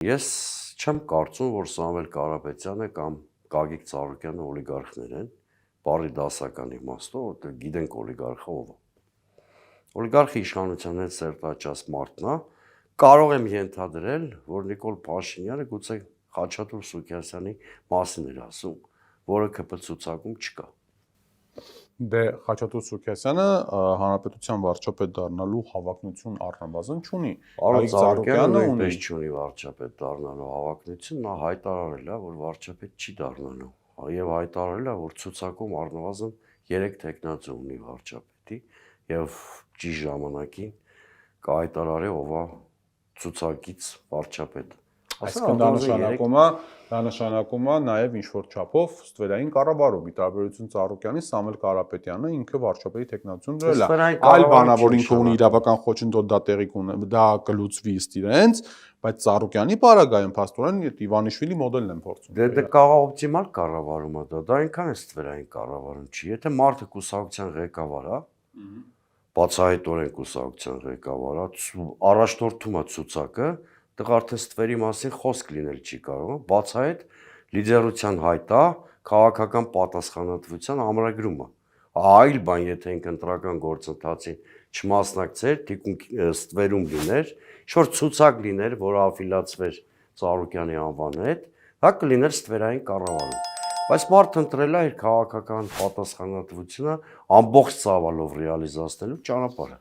Ես չեմ կարծում, որ Սամվել Կարապետյանը կամ Գագիկ Ծառուկյանը օլիգարխներ են, բարի դասական իմաստով, որտեղ գիտենք օլիգարխը ով է։ Օլիգարխի իշխանության հետ սերտաճած մարդն է, կարող եմ ենթադրել, որ Նիկոլ Փաշինյանը գուցե Խաչատուր Սուքիասյանի մասին էր ասում, որը ԿՊ ցուցակում չկա։ Դե Խաչատուր Սուքիասյանը հանրապետության վարչապետ դառնալու հավակնություն առնվազն չունի։ Արոն Ծառուկյանը նույնպես չունի վարչապետ դառնալու հավակնություն, նա հայտարարել է, որ վարչապետ չի դառնալու, եւ հայտարարել է, որ ցուցակում առնվազն 3 տեխնացու ունի վարչապետի եւ ճիշտ ժամանակին կհայտարարի ով է ցուցակից վարչապետ։ Այսինքն դա նշանակում է նաև ինչ-որ չափով ստվերային կառավարում, ի տարբերություն Ծառուկյանի, Սամվել Կարապետյանը ինքը վարչապետի տեխնացություն դրել է։ Այլ բան է, որ ինքը ունի իրավական խոչընդոտ, դա տեղի կունենա, դա կլուծվի ըստ իրենց, բայց Ծառուկյանի պարագայում փաստորեն Իվանիշվիլի մոդելն են փորձում։ Դե կարող օպտիմալ կառավարում է դա այնքան է ստվերային կառավարում չի։ Եթե մարդը կուսակցության ղեկավար է, բացահայտորեն կուսակցության ղեկավար է, առաջնորդում է ցուցակը, դեռ արդեն ստվերի մասին խոսք լինել չի կարող, բացահայտ լիդերության հայտ է, քաղաքական պատասխանատվության ամրագրումը։ Այլ բան, եթե ինք ընտրական գործընթացին չմասնակցեր, թիկունք ստվերում լիներ, ինչ-որ ցուցակ լիներ, որը աֆիլացվեր Ծառուկյանի անվանի հետ, դա կլիներ ստվերային կառավարում։ Բայց մարդը ընտրել է իր քաղաքական պատասխանատվությունը ամբողջ ծավալով ռեալիզացնելու ճանապարհը։